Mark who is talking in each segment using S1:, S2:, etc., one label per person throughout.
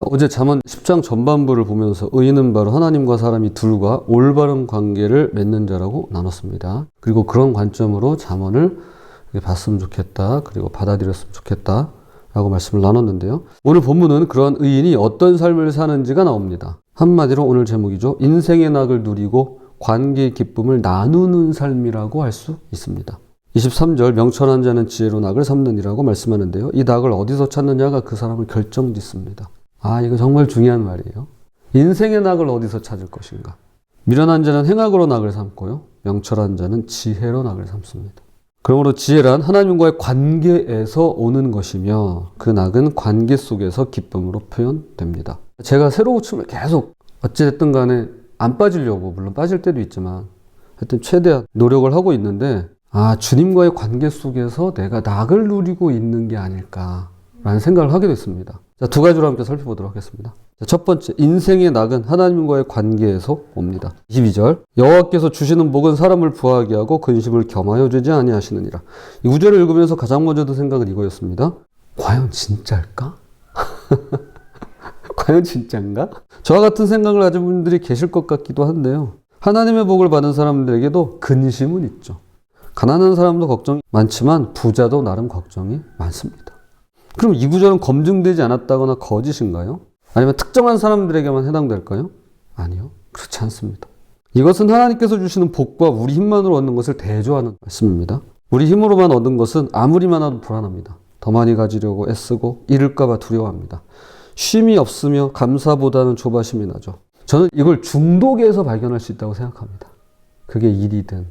S1: 어제 잠언 10장 전반부를 보면서 의인은 바로 하나님과 사람이 둘과 올바른 관계를 맺는 자라고 나눴습니다. 그리고 그런 관점으로 잠언을 봤으면 좋겠다, 그리고 받아들였으면 좋겠다 라고 말씀을 나눴는데요. 오늘 본문은 그러한 의인이 어떤 삶을 사는지가 나옵니다. 한마디로 오늘 제목이죠. 인생의 낙을 누리고 관계의 기쁨을 나누는 삶이라고 할 수 있습니다. 23절 명철한 자는 지혜로 낙을 삼느니라고 말씀하는데요. 이 낙을 어디서 찾느냐가 그 사람을 결정짓습니다. 이거 정말 중요한 말이에요. 인생의 낙을 어디서 찾을 것인가? 미련한 자는 행악으로 낙을 삼고요. 명철한 자는 지혜로 낙을 삼습니다. 그러므로 지혜란 하나님과의 관계에서 오는 것이며 그 낙은 관계 속에서 기쁨으로 표현됩니다. 제가 새로 고침을 계속 어찌됐든 간에 안 빠지려고, 물론 빠질 때도 있지만 하여튼 최대한 노력을 하고 있는데 주님과의 관계 속에서 내가 낙을 누리고 있는 게 아닐까라는 생각을 하게 됐습니다. 자, 두 가지로 함께 살펴보도록 하겠습니다. 자, 첫 번째, 인생의 낙은 하나님과의 관계에서 옵니다. 22절, 여호와께서 주시는 복은 사람을 부하게 하고 근심을 겸하여 주지 아니하시느니라. 이 구절을 읽으면서 가장 먼저 든 생각은 이거였습니다. 과연 진짜일까? 과연 진짜인가? 저와 같은 생각을 가진 분들이 계실 것 같기도 한데요. 하나님의 복을 받은 사람들에게도 근심은 있죠. 가난한 사람도 걱정이 많지만 부자도 나름 걱정이 많습니다. 그럼 이 구절은 검증되지 않았다거나 거짓인가요? 아니면 특정한 사람들에게만 해당될까요? 아니요. 그렇지 않습니다. 이것은 하나님께서 주시는 복과 우리 힘만으로 얻는 것을 대조하는 말씀입니다. 우리 힘으로만 얻은 것은 아무리 많아도 불안합니다. 더 많이 가지려고 애쓰고 잃을까봐 두려워합니다. 쉼이 없으며 감사보다는 조바심이 나죠. 저는 이걸 중독에서 발견할 수 있다고 생각합니다. 그게 일이든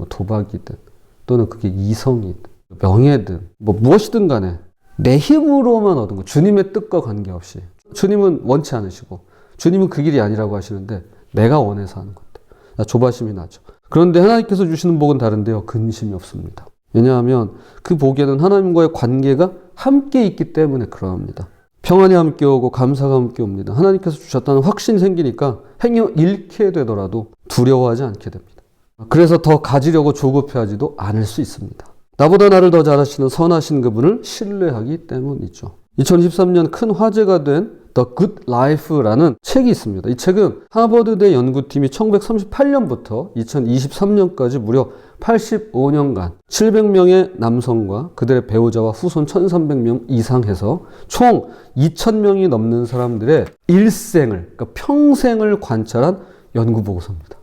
S1: 도박이든 또는 그게 이성이든 명예든 무엇이든 간에 내 힘으로만 얻은 것, 주님의 뜻과 관계없이. 주님은 원치 않으시고 주님은 그 길이 아니라고 하시는데 내가 원해서 하는 것들, 조바심이 나죠. 그런데 하나님께서 주시는 복은 다른데요. 근심이 없습니다. 왜냐하면 그 복에는 하나님과의 관계가 함께 있기 때문에 그러합니다. 평안이 함께 오고 감사가 함께 옵니다. 하나님께서 주셨다는 확신이 생기니까 행여 잃게 되더라도 두려워하지 않게 됩니다. 그래서 더 가지려고 조급해하지도 않을 수 있습니다. 나보다 나를 더 잘하시는 선하신 그분을 신뢰하기 때문이죠. 2023년 큰 화제가 된 The Good Life라는 책이 있습니다. 이 책은 하버드대 연구팀이 1938년부터 2023년까지 무려 85년간 700명의 남성과 그들의 배우자와 후손 1300명 이상 해서 총 2000명이 넘는 사람들의 일생을, 그러니까 평생을 관찰한 연구보고서입니다.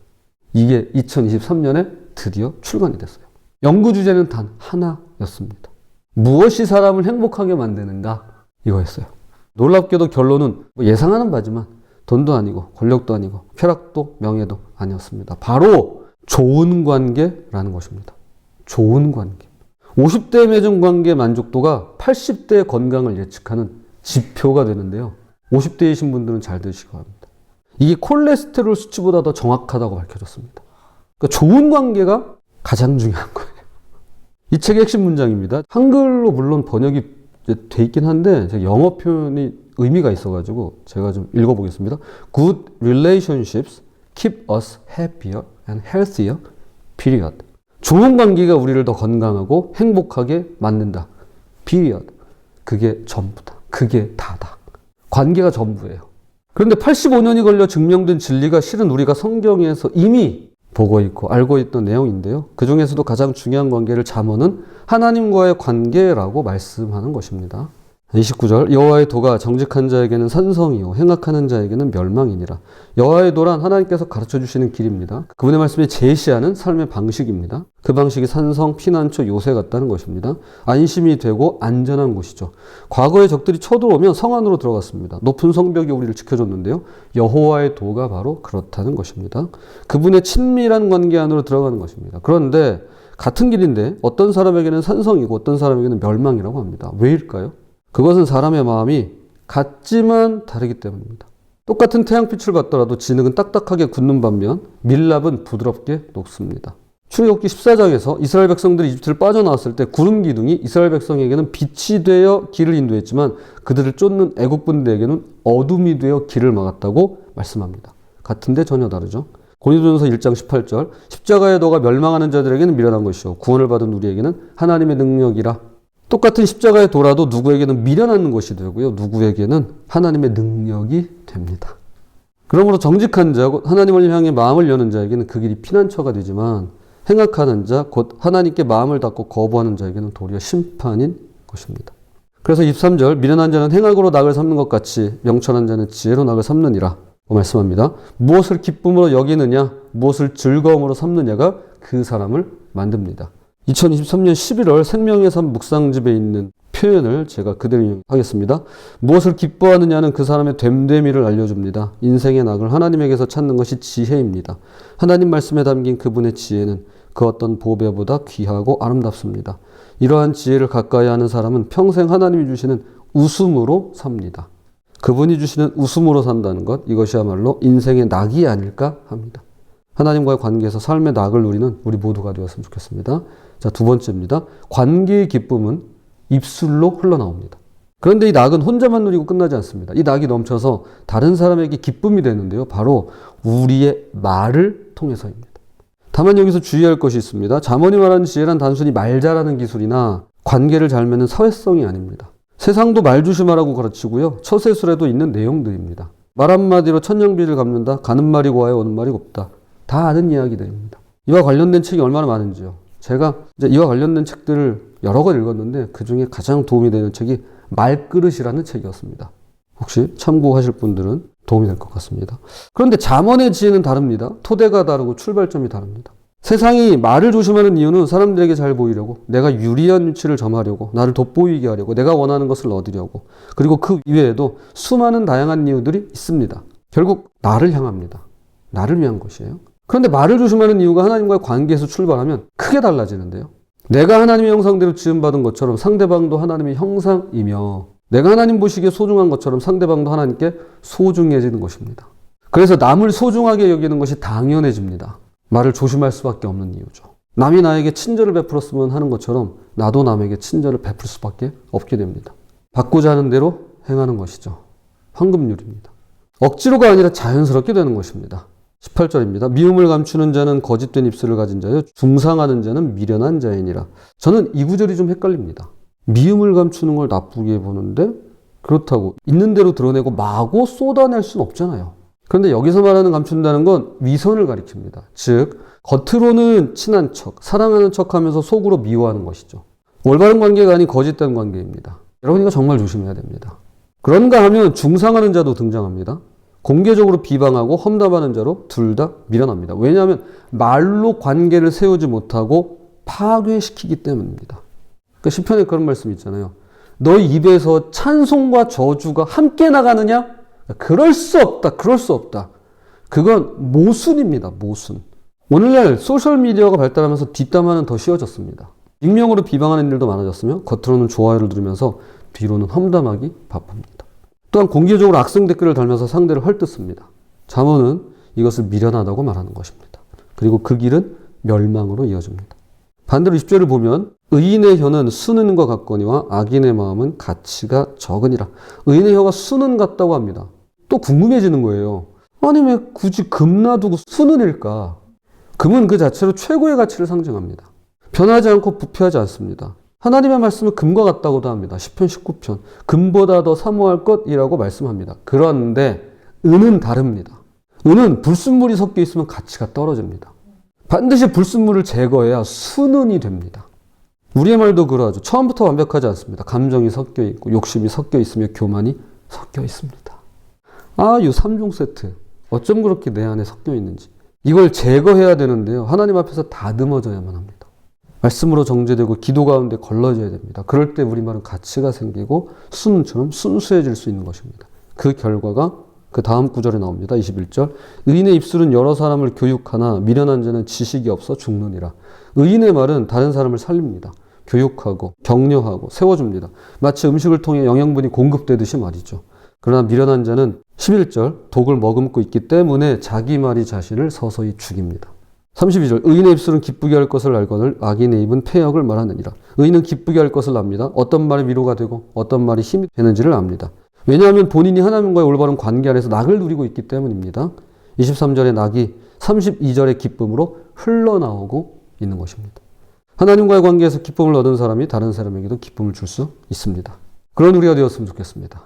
S1: 이게 2023년에 드디어 출간이 됐어요. 연구 주제는 단 하나였습니다. 무엇이 사람을 행복하게 만드는가? 이거였어요. 놀랍게도 결론은 예상하는 바지만 돈도 아니고 권력도 아니고 쾌락도 명예도 아니었습니다. 바로 좋은 관계라는 것입니다. 좋은 관계. 50대에 맺은 관계 만족도가 80대의 건강을 예측하는 지표가 되는데요. 50대이신 분들은 잘 들으시기 바랍니다. 이게 콜레스테롤 수치보다 더 정확하다고 밝혀졌습니다. 그러니까 좋은 관계가 가장 중요한 거예요. 이 책의 핵심 문장입니다. 한글로 물론 번역이 돼 있긴 한데 영어 표현이 의미가 있어가지고 제가 좀 읽어보겠습니다. Good relationships keep us happier and healthier, period. 좋은 관계가 우리를 더 건강하고 행복하게 만든다. period. 그게 전부다. 그게 다다. 관계가 전부예요. 그런데 85년이 걸려 증명된 진리가 실은 우리가 성경에서 이미 보고 있고 알고 있던 내용인데요. 그 중에서도 가장 중요한 관계를 잠언은 하나님과의 관계라고 말씀하는 것입니다. 29절, 여호와의 도가 정직한 자에게는 산성이요 행악하는 자에게는 멸망이니라. 여호와의 도란 하나님께서 가르쳐 주시는 길입니다. 그분의 말씀이 제시하는 삶의 방식입니다. 그 방식이 산성, 피난처, 요새 같다는 것입니다. 안심이 되고 안전한 곳이죠. 과거의 적들이 쳐들어오면 성 안으로 들어갔습니다. 높은 성벽이 우리를 지켜줬는데요. 여호와의 도가 바로 그렇다는 것입니다. 그분의 친밀한 관계 안으로 들어가는 것입니다. 그런데 같은 길인데 어떤 사람에게는 산성이고 어떤 사람에게는 멸망이라고 합니다. 왜일까요? 그것은 사람의 마음이 같지만 다르기 때문입니다. 똑같은 태양빛을 받더라도 진흙은 딱딱하게 굳는 반면 밀랍은 부드럽게 녹습니다. 출애굽기 14장에서 이스라엘 백성들이 이집트를 빠져나왔을 때 구름 기둥이 이스라엘 백성에게는 빛이 되어 길을 인도했지만 그들을 쫓는 애국 분들에게는 어둠이 되어 길을 막았다고 말씀합니다. 같은데 전혀 다르죠. 고린도전서 1장 18절, 십자가의 도가 멸망하는 자들에게는 미련한 것이요 구원을 받은 우리에게는 하나님의 능력이라. 똑같은 십자가의 도라도 누구에게는 미련한 것이 되고요. 누구에게는 하나님의 능력이 됩니다. 그러므로 정직한 자, 곧 하나님을 향해 마음을 여는 자에게는 그 길이 피난처가 되지만 행악하는 자, 곧 하나님께 마음을 닫고 거부하는 자에게는 도리어 심판인 것입니다. 그래서 23절, 미련한 자는 행악으로 낙을 삼는 것 같이 명철한 자는 지혜로 낙을 삼느니라 말씀합니다. 무엇을 기쁨으로 여기느냐, 무엇을 즐거움으로 삼느냐가 그 사람을 만듭니다. 2023년 11월 생명의 삶 묵상집에 있는 표현을 제가 그대로 인용하겠습니다. 무엇을 기뻐하느냐는 그 사람의 됨됨이를 알려줍니다. 인생의 낙을 하나님에게서 찾는 것이 지혜입니다. 하나님 말씀에 담긴 그분의 지혜는 그 어떤 보배보다 귀하고 아름답습니다. 이러한 지혜를 가까이 하는 사람은 평생 하나님이 주시는 웃음으로 삽니다. 그분이 주시는 웃음으로 산다는 것, 이것이야말로 인생의 낙이 아닐까 합니다. 하나님과의 관계에서 삶의 낙을 누리는 우리 모두가 되었으면 좋겠습니다. 자, 두 번째입니다. 관계의 기쁨은 입술로 흘러나옵니다. 그런데 이 낙은 혼자만 누리고 끝나지 않습니다. 이 낙이 넘쳐서 다른 사람에게 기쁨이 되는데요. 바로 우리의 말을 통해서입니다. 다만 여기서 주의할 것이 있습니다. 잠언이 말하는 지혜란 단순히 말 잘하는 기술이나 관계를 잘 맺는 사회성이 아닙니다. 세상도 말 조심하라고 가르치고요. 처세술에도 있는 내용들입니다. 말 한마디로 천냥비를 갚는다. 가는 말이 고와야 오는 말이 곱다. 다 아는 이야기들입니다. 이와 관련된 책이 얼마나 많은지요. 제가 이제 이와 관련된 책들을 여러 권 읽었는데 그 중에 가장 도움이 되는 책이 말그릇이라는 책이었습니다. 혹시 참고하실 분들은 도움이 될 것 같습니다. 그런데 잠언의 지혜는 다릅니다. 토대가 다르고 출발점이 다릅니다. 세상이 말을 조심하는 이유는 사람들에게 잘 보이려고, 내가 유리한 위치를 점하려고, 나를 돋보이게 하려고, 내가 원하는 것을 얻으려고, 그리고 그 이외에도 수많은 다양한 이유들이 있습니다. 결국 나를 향합니다. 나를 위한 것이에요. 그런데 말을 조심하는 이유가 하나님과의 관계에서 출발하면 크게 달라지는데요. 내가 하나님의 형상대로 지음받은 것처럼 상대방도 하나님의 형상이며, 내가 하나님 보시기에 소중한 것처럼 상대방도 하나님께 소중해지는 것입니다. 그래서 남을 소중하게 여기는 것이 당연해집니다. 말을 조심할 수밖에 없는 이유죠. 남이 나에게 친절을 베풀었으면 하는 것처럼 나도 남에게 친절을 베풀 수밖에 없게 됩니다. 받고자 하는 대로 행하는 것이죠. 황금률입니다. 억지로가 아니라 자연스럽게 되는 것입니다. 18절입니다. 미움을 감추는 자는 거짓된 입술을 가진 자요, 중상하는 자는 미련한 자이니라. 저는 이 구절이 좀 헷갈립니다. 미움을 감추는 걸 나쁘게 보는데 그렇다고 있는 대로 드러내고 마구 쏟아낼 수는 없잖아요. 그런데 여기서 말하는 감춘다는 건 위선을 가리킵니다. 즉 겉으로는 친한 척, 사랑하는 척하면서 속으로 미워하는 것이죠. 올바른 관계가 아닌 거짓된 관계입니다. 여러분 이거 정말 조심해야 됩니다. 그런가 하면 중상하는 자도 등장합니다. 공개적으로 비방하고 험담하는 자로 둘 다 밀어납니다. 왜냐하면 말로 관계를 세우지 못하고 파괴시키기 때문입니다. 그러니까 시편에 그런 말씀 있잖아요. 너희 입에서 찬송과 저주가 함께 나가느냐? 그럴 수 없다. 그럴 수 없다. 그건 모순입니다. 모순. 오늘날 소셜미디어가 발달하면서 뒷담화는 더 쉬워졌습니다. 익명으로 비방하는 일도 많아졌으며 겉으로는 좋아요를 누르면서 뒤로는 험담하기 바쁩니다. 또한 공개적으로 악성 댓글을 달면서 상대를 헐뜯습니다. 잠언은 이것을 미련하다고 말하는 것입니다. 그리고 그 길은 멸망으로 이어집니다. 반대로 20절을 보면 의인의 혀는 수는과 같거니와 악인의 마음은 가치가 적으니라. 의인의 혀가 수는 같다고 합니다. 또 궁금해지는 거예요. 아니 왜 굳이 금 놔두고 수는일까? 금은 그 자체로 최고의 가치를 상징합니다. 변하지 않고 부패하지 않습니다. 하나님의 말씀은 금과 같다고도 합니다. 시편 19편. 금보다 더 사모할 것이라고 말씀합니다. 그런데 은은 다릅니다. 은은 불순물이 섞여 있으면 가치가 떨어집니다. 반드시 불순물을 제거해야 순은이 됩니다. 우리의 말도 그러하죠. 처음부터 완벽하지 않습니다. 감정이 섞여 있고 욕심이 섞여 있으며 교만이 섞여 있습니다. 아, 이 3종 세트. 어쩜 그렇게 내 안에 섞여 있는지. 이걸 제거해야 되는데요. 하나님 앞에서 다듬어져야만 합니다. 말씀으로 정죄되고 기도 가운데 걸러져야 됩니다. 그럴 때 우리말은 가치가 생기고 순처럼 순수해질 수 있는 것입니다. 그 결과가 그 다음 구절에 나옵니다. 21절. 의인의 입술은 여러 사람을 교육하나 미련한 자는 지식이 없어 죽느니라. 의인의 말은 다른 사람을 살립니다. 교육하고 격려하고 세워줍니다. 마치 음식을 통해 영양분이 공급되듯이 말이죠. 그러나 미련한 자는 11절 독을 머금고 있기 때문에 자기 말이 자신을 서서히 죽입니다. 32절 의인의 입술은 기쁘게 할 것을 알거늘 악인의 입은 패역을 말하느니라. 의인은 기쁘게 할 것을 압니다. 어떤 말이 위로가 되고 어떤 말이 힘이 되는지를 압니다. 왜냐하면 본인이 하나님과의 올바른 관계 안에서 낙을 누리고 있기 때문입니다. 23절의 낙이 32절의 기쁨으로 흘러나오고 있는 것입니다. 하나님과의 관계에서 기쁨을 얻은 사람이 다른 사람에게도 기쁨을 줄 수 있습니다. 그런 우리가 되었으면 좋겠습니다.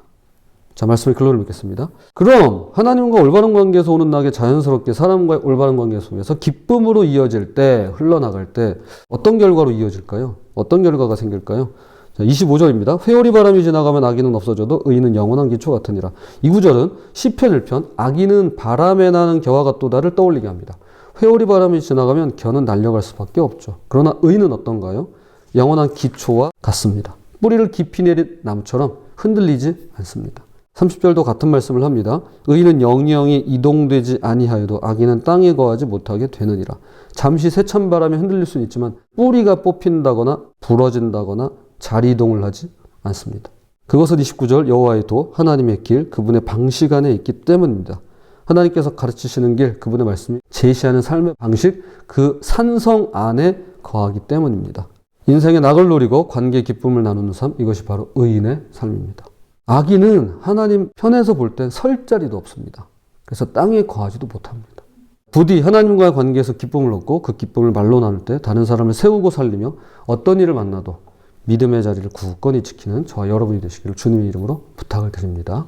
S1: 자, 말씀의 근로를 맺겠습니다. 그럼 하나님과 올바른 관계에서 오는 낙에 자연스럽게 사람과의 올바른 관계 속에서 기쁨으로 이어질 때, 흘러나갈 때 어떤 결과로 이어질까요? 어떤 결과가 생길까요? 자, 25절입니다. 회오리 바람이 지나가면 악인은 없어져도 의인은 영원한 기초 같으니라. 이 구절은 시편 1편 악인은 바람에 나는 겨와 같도다를 떠올리게 합니다. 회오리 바람이 지나가면 겨는 날려갈 수밖에 없죠. 그러나 의인은 어떤가요? 영원한 기초와 같습니다. 뿌리를 깊이 내린 나무처럼 흔들리지 않습니다. 30절도 같은 말씀을 합니다. 의인은 영영이 이동되지 아니하여도 악인은 땅에 거하지 못하게 되느니라. 잠시 세찬 바람에 흔들릴 수는 있지만 뿌리가 뽑힌다거나 부러진다거나 자리 이동을 하지 않습니다. 그것은 29절 여호와의 도 하나님의 길 그분의 방식 안에 있기 때문입니다. 하나님께서 가르치시는 길 그분의 말씀이 제시하는 삶의 방식 그 산성 안에 거하기 때문입니다. 인생의 낙을 노리고 관계의 기쁨을 나누는 삶 이것이 바로 의인의 삶입니다. 악인은 하나님 편에서 볼 땐 설 자리도 없습니다. 그래서 땅에 거하지도 못합니다. 부디 하나님과의 관계에서 기쁨을 얻고 그 기쁨을 말로 나눌 때 다른 사람을 세우고 살리며 어떤 일을 만나도 믿음의 자리를 굳건히 지키는 저와 여러분이 되시기를 주님의 이름으로 부탁을 드립니다.